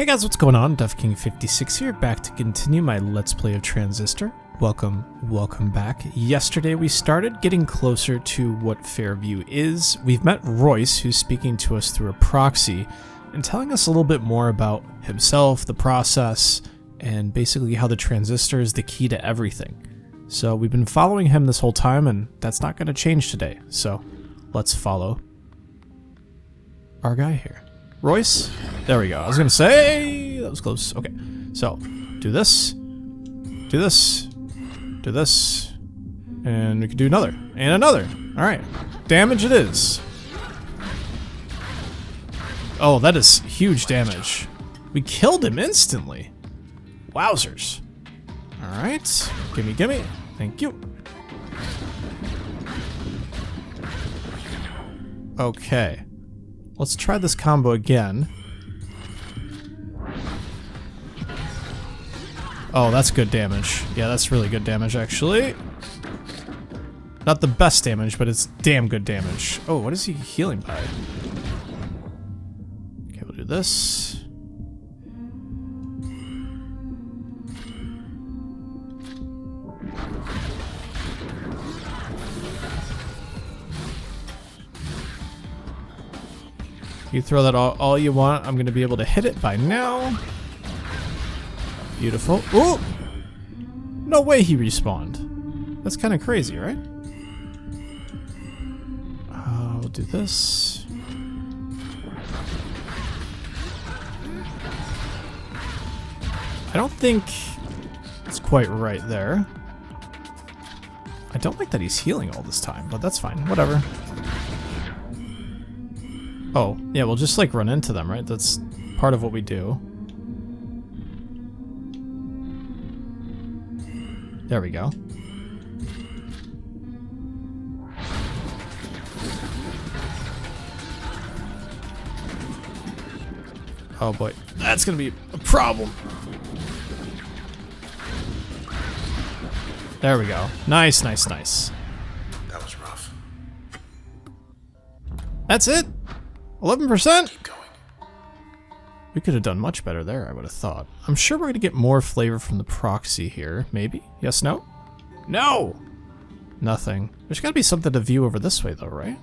Hey guys, what's going on? DuffKing56 here, back to continue my Let's Play of Transistor. Welcome back. Yesterday we started getting closer to what Fairview is. We've met Royce, who's speaking to us through a proxy, and telling us a little bit more about himself, the process, and basically how the transistor is the key to everything. So we've been following him this whole time, and that's not going to change today. So let's follow our guy here. Royce? There we go. I was going to say... that was close. Okay. So, do this. Do this. Do this. And we can do another. And another. Alright. Damage it is. Oh, that is huge damage. We killed him instantly. Wowzers. Alright. Gimme, gimme. Thank you. Okay. Let's try this combo again. Oh, that's good damage. Yeah, that's really good damage, actually. Not the best damage, but it's damn good damage. Oh, what is he healing by? Okay, we'll do this. You throw that all you want. I'm going to be able to hit it by now. Beautiful. Ooh! No way he respawned. That's kind of crazy, right? We'll do this. I don't think it's quite right there. I don't like that he's healing all this time, but that's fine. Whatever. Oh, yeah, we'll just like run into them, right? That's part of what we do. There we go. Oh boy, that's gonna be a problem. There we go. Nice, nice, nice. That was rough. That's it? 11%? Keep going. We could have done much better there, I would have thought. I'm sure we're going to get more flavor from the proxy here. Maybe? Yes, no? No! Nothing. There's got to be something to view over this way, though, right?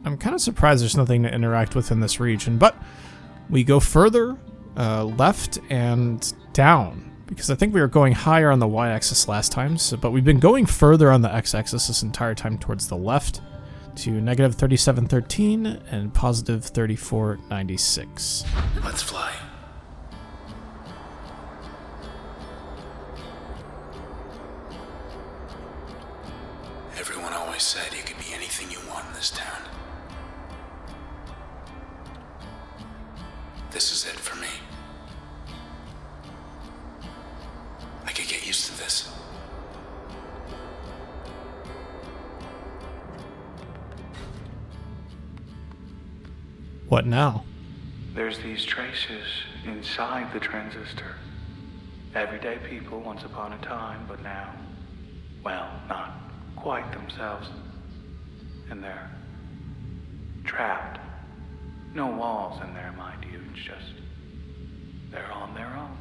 I'm kind of surprised there's nothing to interact with in this region, but we go further left and down, because I think we were going higher on the y-axis last time, but we've been going further on the x-axis this entire time towards the left, to negative 3713 and positive 3496. Let's fly. Everyone always said you could be anything you want in this town. This is it for me. I could get used to this. What now? There's these traces inside the transistor. Everyday people once upon a time, but now, well, not quite themselves. And they're trapped. No walls in there, mind you, it's just, they're on their own.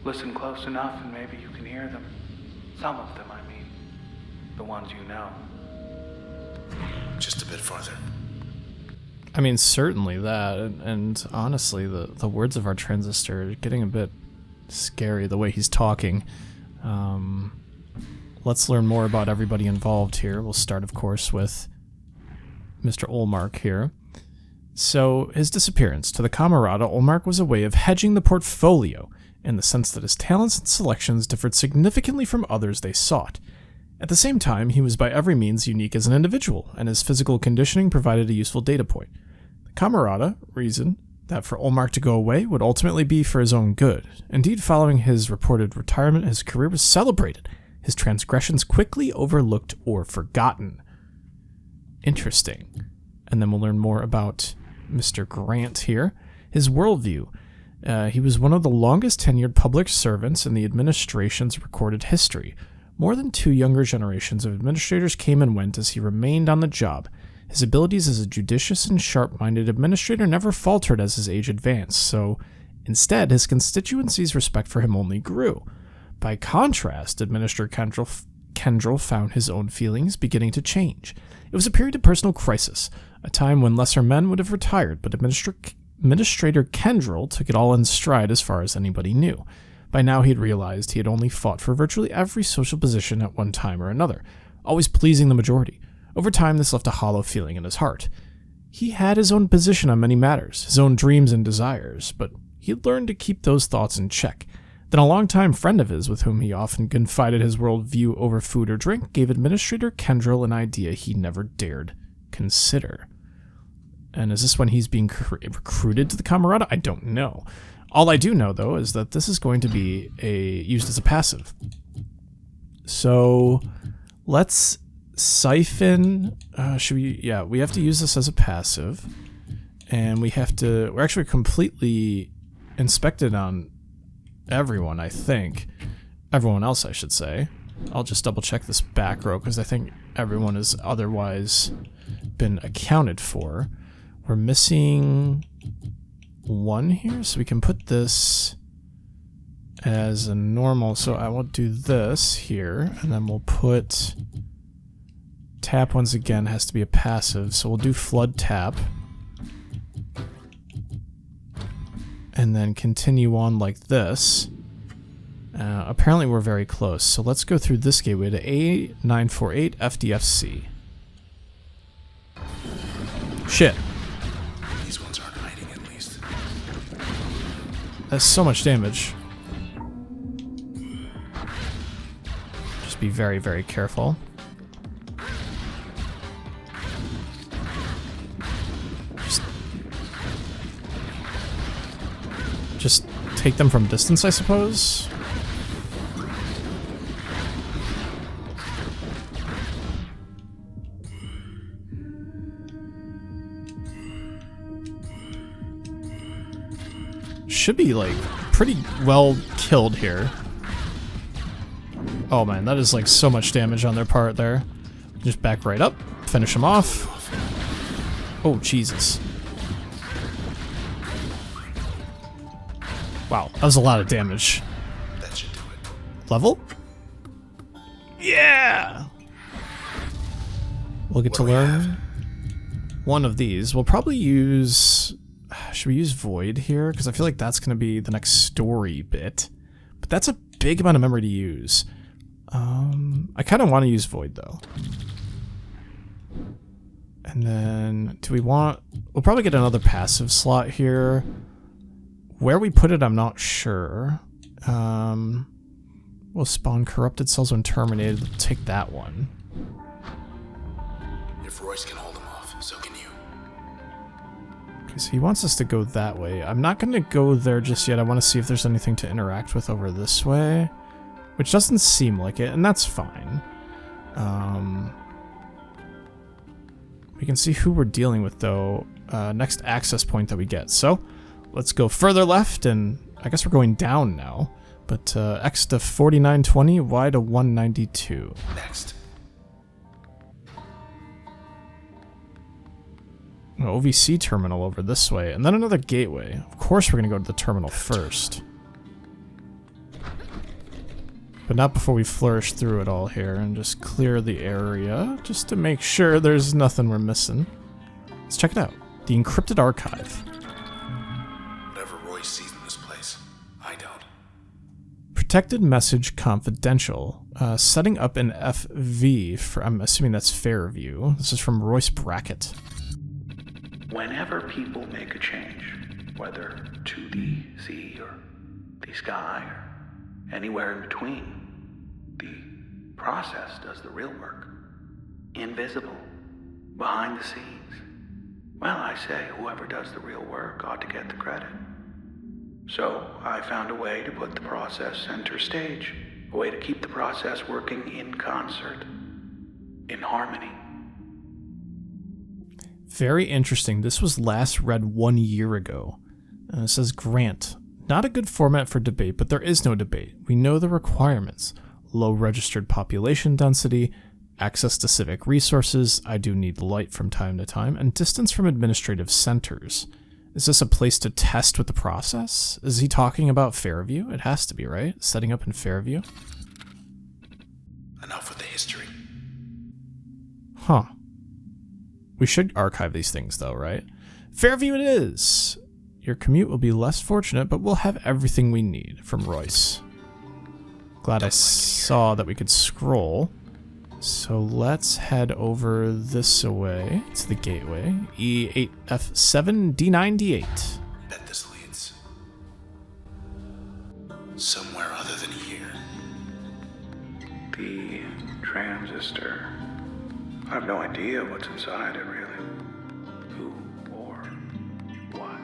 Listen close enough and maybe you can hear them. Some of them, I mean. The ones you know. Just a bit farther. I mean, certainly that, and honestly, the words of our transistor are getting a bit scary, the way he's talking. Let's learn more about everybody involved here. We'll start, of course, with Mr. Olmark here. So, his disappearance. To the Camerata, Olmark was a way of hedging the portfolio, in the sense that his talents and selections differed significantly from others they sought. At the same time, he was by every means unique as an individual, and his physical conditioning provided a useful data point. The Camerata reasoned that for Olmark to go away would ultimately be for his own good. Indeed, following his reported retirement, his career was celebrated, his transgressions quickly overlooked or forgotten. Interesting. And then we'll learn more about Mr. Grant here. His worldview. He was one of the longest tenured public servants in the administration's recorded history. More than two younger generations of administrators came and went as he remained on the job. His abilities as a judicious and sharp-minded administrator never faltered as his age advanced, so instead his constituency's respect for him only grew. By contrast, Administrator Kendrell found his own feelings beginning to change. It was a period of personal crisis, a time when lesser men would have retired, but Administrator Kendrell took it all in stride as far as anybody knew. By now he had realized he had only fought for virtually every social position at one time or another, always pleasing the majority. Over time, this left a hollow feeling in his heart. He had his own position on many matters, his own dreams and desires, but he had learned to keep those thoughts in check. Then a longtime friend of his, with whom he often confided his worldview over food or drink, gave Administrator Kendrell an idea he never dared consider. And is this when he's being recruited to the Camerata? I don't know. All I do know, though, is that this is going to be used as a passive. So let's siphon. We have to use this as a passive, and we're actually completely inspected on everyone, I think. Everyone else, I should say. I'll just double check this back row because I think everyone has otherwise been accounted for. We're missing one here, so we can put this as a normal. So I will do this here, and then we'll put tap once again has to be a passive, so we'll do flood tap. And then continue on like this. Apparently we're very close, so let's go through this gateway to A948 FDFC. Shit. These ones aren't hiding, at least. That's so much damage. Just be very, very careful. Just take them from distance, I suppose. Should be, like, pretty well killed here. Oh man, that is like so much damage on their part there. Just back right up, finish them off. Oh, Jesus. Wow, that was a lot of damage. That should do it. Level? Yeah! We'll get to learn one of these. We'll probably use... Should we use Void here? Because I feel like that's going to be the next story bit. But that's a big amount of memory to use. I kind of want to use Void, though. And then, do we want... We'll probably get another passive slot here. Where we put it, I'm not sure. We'll spawn corrupted cells when terminated. We'll take that one. If Royce can hold them off, so can you. Okay, so he wants us to go that way. I'm not going to go there just yet. I want to see if there's anything to interact with over this way. Which doesn't seem like it, and that's fine. We can see who we're dealing with, though. Next access point that we get. So, let's go further left, and I guess we're going down now. But X to 4920, Y to 192. Next. An OVC terminal over this way, and then another gateway. Of course we're going to go to the terminal first. But not before we flourish through it all here and just clear the area, just to make sure there's nothing we're missing. Let's check it out. The encrypted archive. Whatever Royce sees in this place, I don't. Protected message confidential. Setting up an FV for, I'm assuming that's Fairview. This is from Royce Brackett. Whenever people make a change, whether to the sea or the sky or anywhere in between, the process does the real work. Invisible, behind the scenes. Well, I say whoever does the real work ought to get the credit. So I found a way to put the process center stage, a way to keep the process working in concert, in harmony. Very interesting. This was last read 1 year ago. It says grant. Not a good format for debate, but there is no debate. We know the requirements. Low registered population density, access to civic resources. I do need light from time to time, and distance from administrative centers. Is this a place to test with the process? Is he talking about Fairview? It has to be, right? Setting up in Fairview? Enough with the history. Huh. We should archive these things, though, right? Fairview it is! Your commute will be less fortunate, but we'll have everything we need. From Royce. Glad I saw that we could scroll. So let's head over this way to the gateway. E8F7 D9D8. Bet this leads somewhere other than here. The Transistor. I have no idea what's inside it, really. Who or what.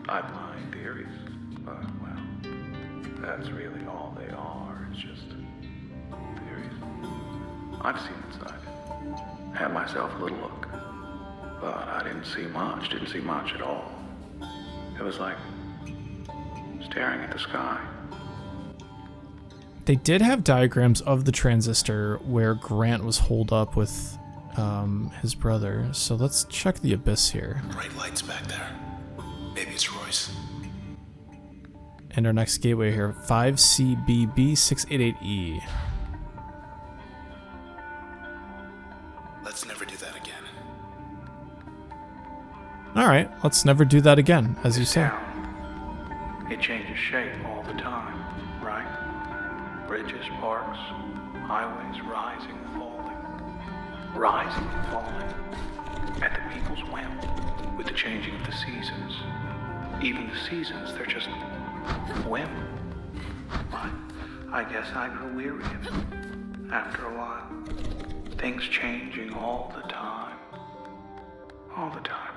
I've my theories, but, well, that's really all they are. It's just theories. I've seen inside. Had myself a little look. But I didn't see much at all. It was like staring at the sky. They did have diagrams of the Transistor where Grant was holed up with his brother. So let's check the abyss here. Bright lights back there. Maybe it's Royce. And our next gateway here, 5CBB688E. Let's never do that again. Alright, let's never do that again, as you say. Town, it changes shape all the time, right? Bridges, parks, highways rising and falling. Rising and falling. At the people's whim, with the changing of the seasons. Even the seasons, they're just whim. But I guess I grew weary of it after a while. Things changing all the time. All the time.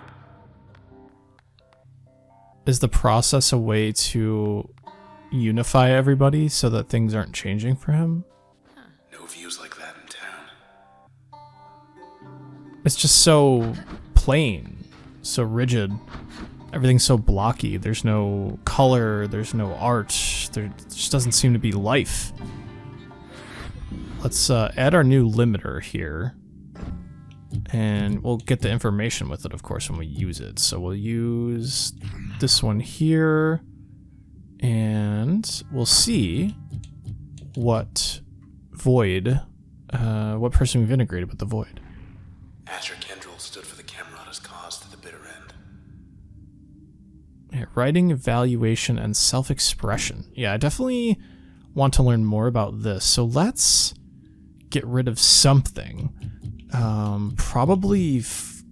Is the process a way to unify everybody so that things aren't changing for him? No views like that in town. It's just so plain, so rigid. Everything's so blocky. There's no color, there's no art. There just doesn't seem to be life. Let's add our new limiter here. And we'll get the information with it, of course, when we use it. So we'll use this one here. And we'll see what void, what person we've integrated with the void. Asher Kendrill stood for the Camerata's cause to the bitter end. Yeah, writing, evaluation, and self-expression. Yeah, I definitely want to learn more about this. So let's get rid of something. Probably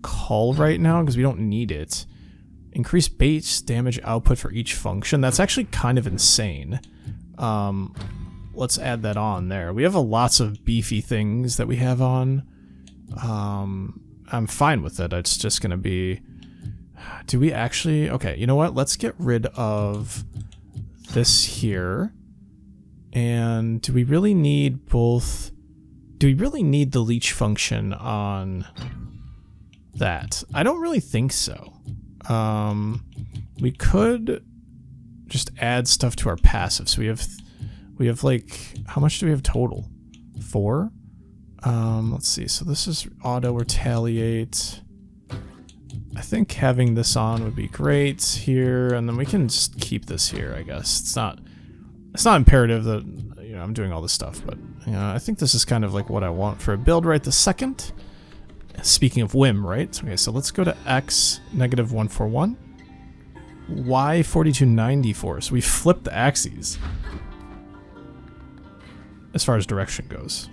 call right now because we don't need it. Increase base damage output for each function. That's actually kind of insane. Let's add that on there. We have lots of beefy things that we have on. I'm fine with it. It's just going to be... Do we actually... Okay, you know what? Let's get rid of this here. And do we really need both... Do we really need the leech function on that? I don't really think so. We could just add stuff to our passive. So we have like, how much do we have total? 4? Let's see. So this is auto retaliate. I think having this on would be great here, and then we can just keep this here, I guess. It's not imperative that, you know, I'm doing all this stuff, but you know, I think this is kind of like what I want for a build right this second. Speaking of whim, right? Okay, so let's go to X -141, Y 4294. So we flipped the axes as far as direction goes.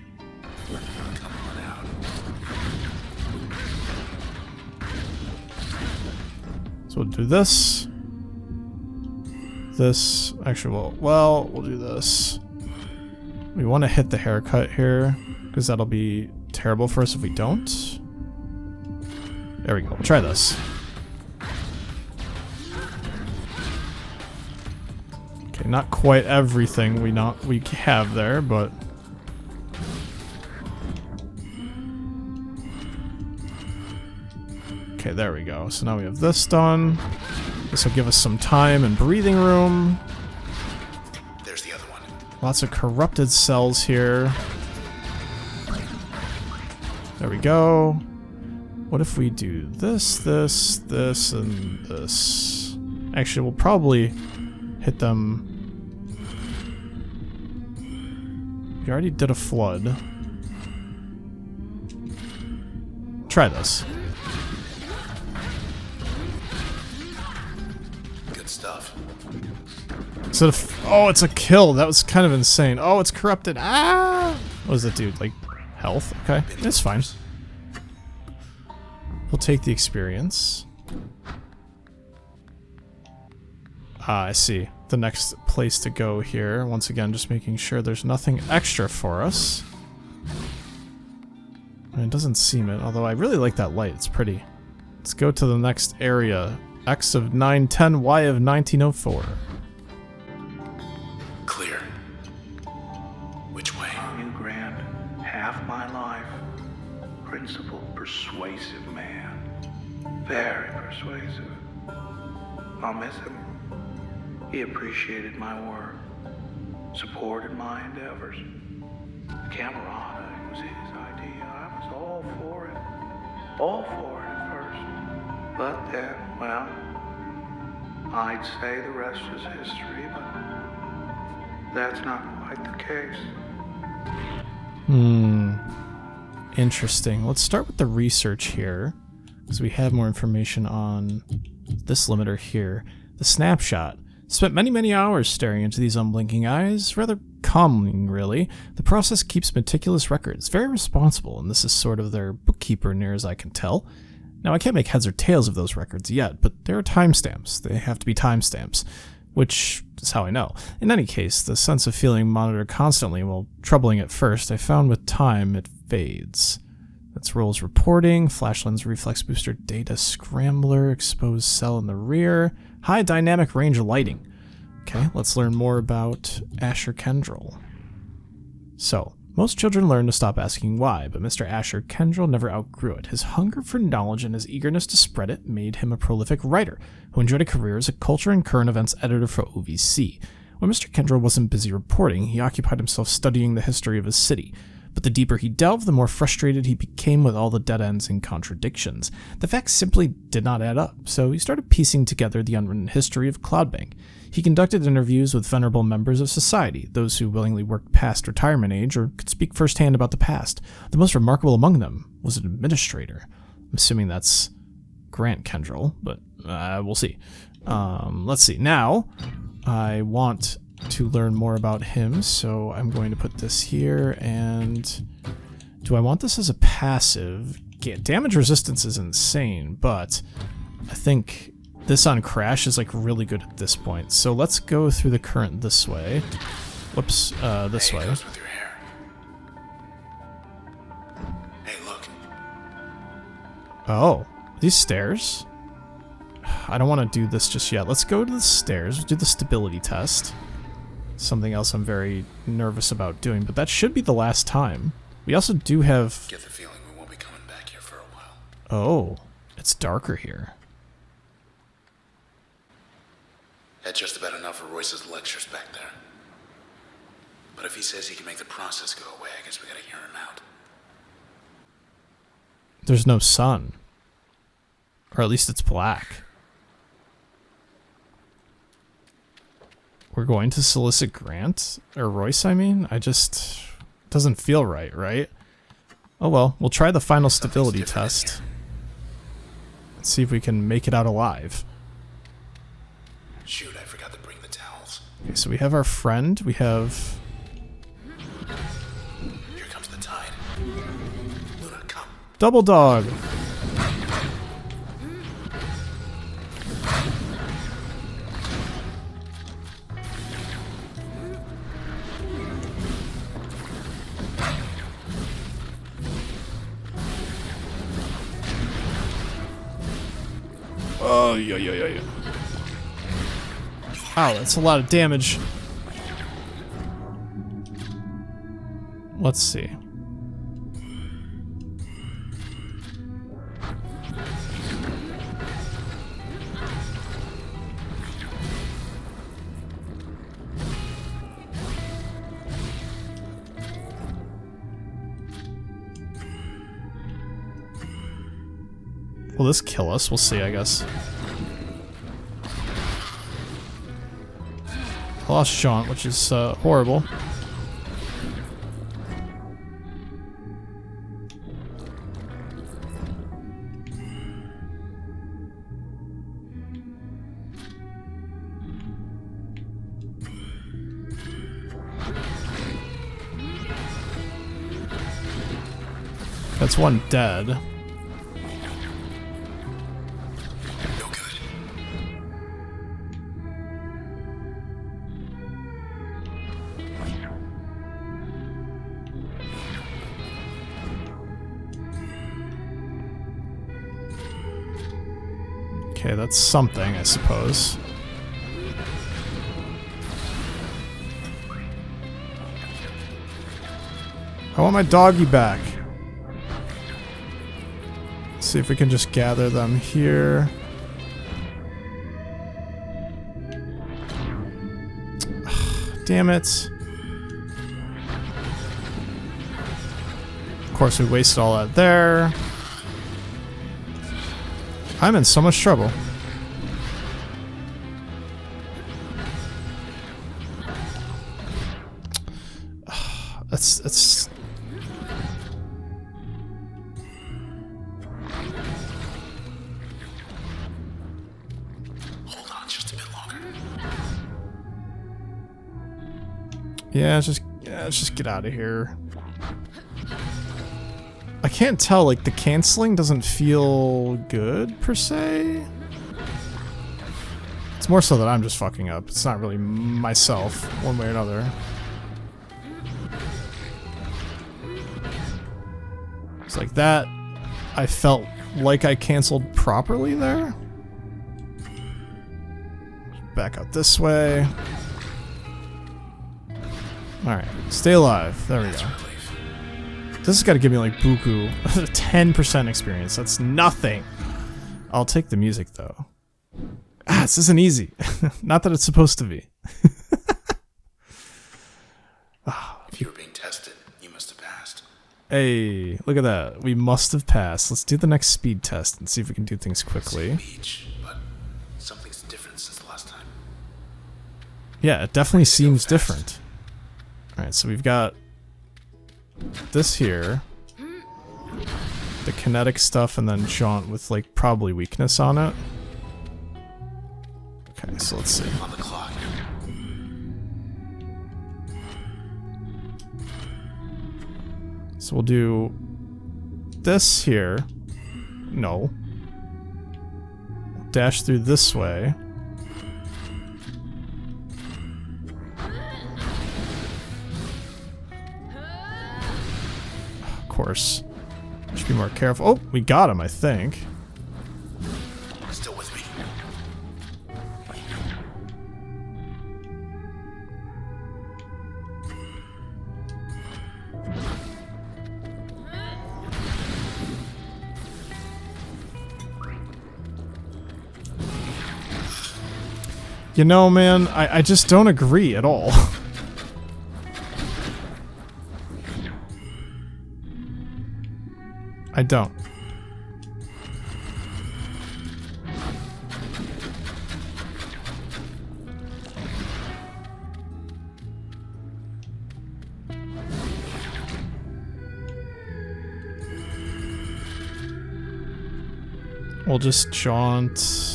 So we'll do this. This actually, we'll do this. We want to hit the haircut here because that'll be terrible for us if we don't. There we go. We'll try this. Okay, not quite everything we have there, but okay, there we go. So now we have this done. This will give us some time and breathing room. There's the other one. Lots of corrupted cells here. There we go. What if we do this, this, this, and this? Actually, we'll probably hit them. We already did a flood. Try this. Good stuff. Instead of, oh, it's a kill. That was kind of insane. Oh, it's corrupted. Ah! What does it do? Like, health? Okay, it's fine. We'll take the experience. Ah, I see. The next place to go here. Once again, just making sure there's nothing extra for us. I mean, it doesn't seem it, although I really like that light. It's pretty. Let's go to the next area. X of 910, Y of 1904. Clear. Which way? You grant half my life. Principled, persuasive man. Very persuasive. I'll miss him. He appreciated my work, supported my endeavors. The camerata was his idea. I was all for it. All for it at first. But then, well, I'd say the rest was history, but that's not quite the case. Interesting. Let's start with the research here, because we have more information on this limiter here. The snapshot. Spent many, many hours staring into these unblinking eyes. Rather calming, really. The process keeps meticulous records. Very responsible, and this is sort of their bookkeeper, near as I can tell. Now, I can't make heads or tails of those records yet, but there are timestamps. They have to be timestamps, which is how I know. In any case, the sense of feeling monitored constantly, while troubling at first, I found with time it fades. That's rolls reporting, flash lens reflex booster data scrambler, exposed cell in the rear, high dynamic range lighting. Okay, let's learn more about Asher Kendrell. So, most children learn to stop asking why, but Mr. Asher Kendrell never outgrew it. His hunger for knowledge and his eagerness to spread it made him a prolific writer, who enjoyed a career as a culture and current events editor for OVC. When Mr. Kendrell wasn't busy reporting, he occupied himself studying the history of his city. But the deeper he delved, the more frustrated he became with all the dead ends and contradictions. The facts simply did not add up, so he started piecing together the unwritten history of Cloudbank. He conducted interviews with venerable members of society, those who willingly worked past retirement age or could speak firsthand about the past. The most remarkable among them was an administrator. I'm assuming that's Grant Kendrell, but we'll see. Let's see. Now, I want to learn more about him, so I'm going to put this here, and do I want this as a passive? Damage resistance is insane, but I think this on crash is like really good at this point. So let's go through the current this way. Whoops, this way. Goes with your hair. Hey, look. Oh, these stairs? I don't want to do this just yet. Let's go to the stairs, do the stability test. Something else I'm very nervous about doing, but that should be the last time. We also do have... Get the feeling we won't be coming back here for a while. Oh, it's darker here. Had just about enough of Royce's lectures back there. But if he says he can make the process go away, I guess we gotta hear him out. There's no sun. Or at least it's black. We're going to solicit Grant? Or Royce, I mean? Doesn't feel right, right? Oh well, we'll try the final stability test. Let's see if we can make it out alive. Shoot, I forgot to bring the towels. Okay, so we have our friend, we have... Here comes the tide. Luna, come. Double Dog! Oh, yeah. Wow, that's a lot of damage. Let's see. Will this kill us? We'll see, I guess. I lost Jaunt, which is horrible. That's one dead. No good. Okay, that's something, I suppose. I want my doggy back. See if we can just gather them here. Damn it. Of course, we wasted all that there. I'm in so much trouble. It's yeah, let's just get out of here. I can't tell, like, the canceling doesn't feel good, per se. It's more so that I'm just fucking up. It's not really myself, one way or another. It's like that. I felt like I canceled properly there. Back out this way. Alright, stay alive. There we go. This has got to give me like buku 10% experience. That's nothing. I'll take the music though. Ah, this isn't easy. Not that it's supposed to be. If you were being tested, you must have passed. Hey, look at that. We must have passed. Let's do the next speed test and see if we can do things quickly. Beach, but something's different since the last time. Yeah, it definitely seems different. Alright, so we've got this here. The kinetic stuff and then Jaunt with like probably weakness on it. Okay, so let's see. On the clock. So we'll do this here. No. Dash through this way. Of course. Should be more careful. Oh, we got him, I think. Still with me. You know, man, I just don't agree at all. I don't. We'll just jaunt.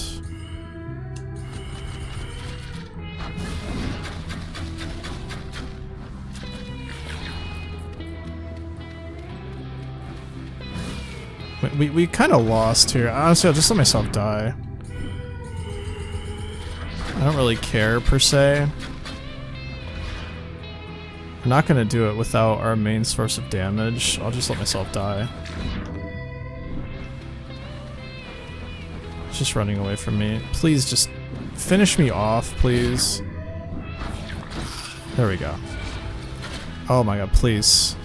We kind of lost here. Honestly, I'll just let myself die. I don't really care, per se. I'm not going to do it without our main source of damage. I'll just let myself die. It's just running away from me. Please just finish me off, please. There we go. Oh my god, please.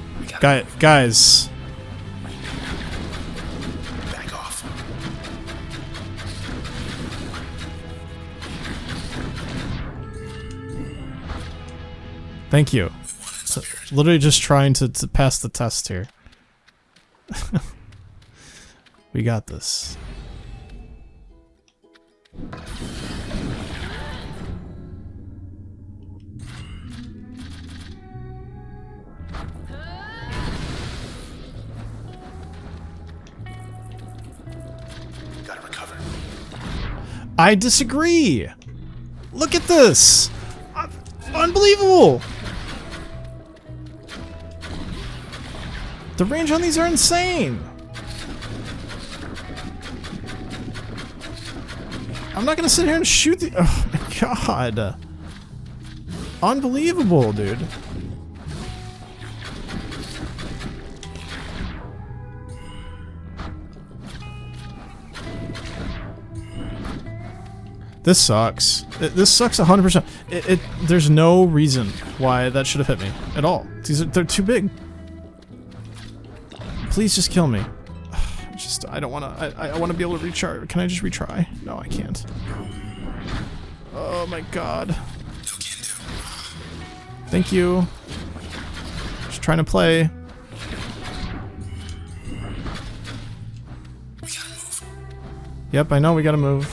Guys. Thank you. So, literally just trying to pass the test here. We got this. Gotta recover. I disagree. Look at this. Unbelievable. The range on these are insane. I'm not gonna sit here and shoot the. Oh my god. Unbelievable, dude. This sucks. This sucks 100%. There's no reason why that should have hit me at all. They're too big. Please just kill me. I don't want to. I want to be able to recharge. Can I just retry? No, I can't. Oh my god. Thank you. Just trying to play. Yep, I know we gotta move.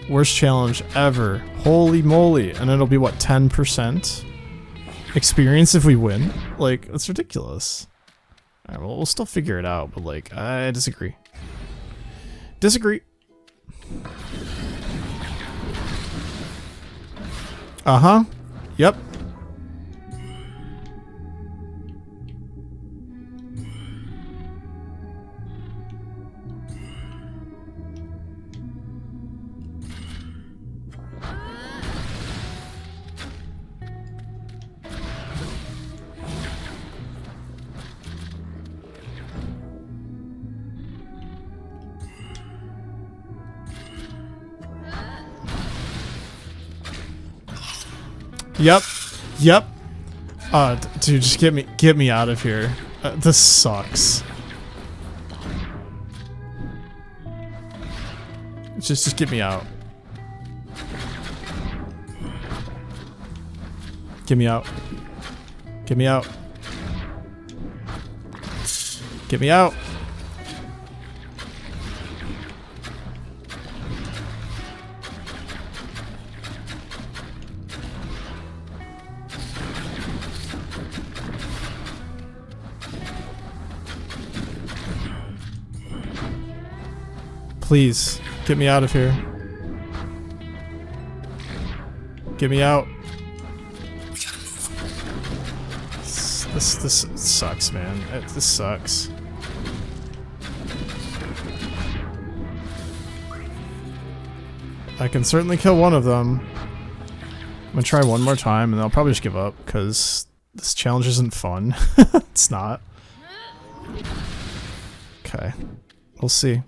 Worst challenge ever. Holy moly. And it'll be what, 10% experience if we win? Like, that's ridiculous. Alright, well, we'll still figure it out, but like, I disagree. Disagree. Uh-huh. Yep. Yep. Yep. Dude, just get me out of here. This sucks. Just get me out. Get me out. Get me out. Get me out. Please, get me out of here. Get me out. This sucks, man. This sucks. I can certainly kill one of them. I'm gonna try one more time and I'll probably just give up because this challenge isn't fun. It's not. Okay. We'll see.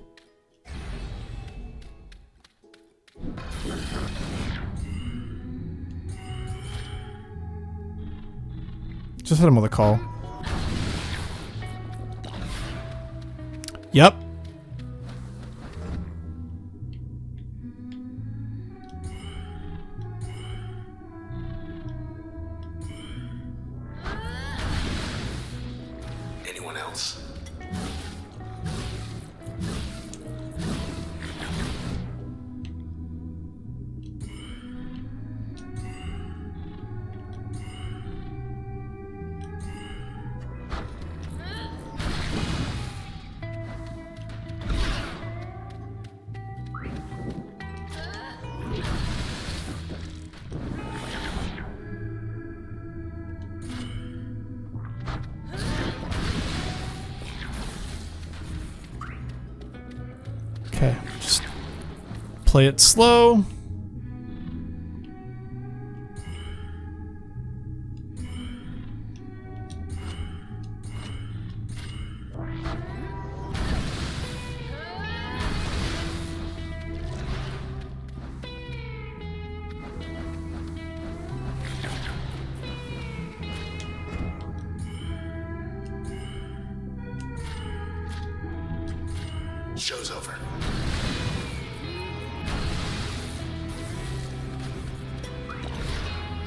Just hit him with a call. Yep. Anyone else? Okay, just play it slow. Show's over.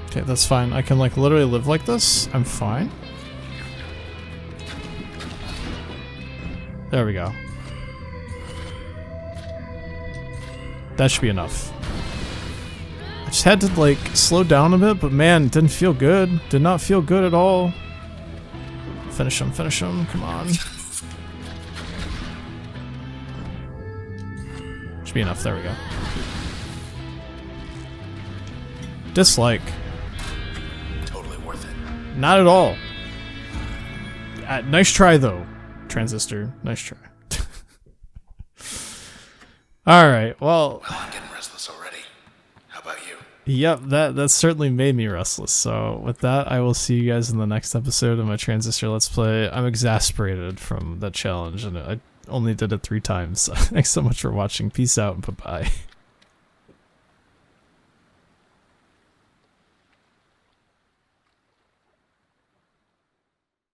Okay, that's fine. I can like literally live like this. I'm fine. There we go. That should be enough. I just had to, like, slow down a bit, but man, it didn't feel good. Did not feel good at all. Finish him, come on. Should be enough, there we go. Dislike. Totally worth it. Not at all. Nice try, though, Transistor. Nice try. Alright, well... Well, I'm getting restless already. How about you? Yep, that certainly made me restless. So with that, I will see you guys in the next episode of my Transistor Let's Play. I'm exasperated from that challenge, and I only did it 3 times. Thanks so much for watching. Peace out, and bye-bye.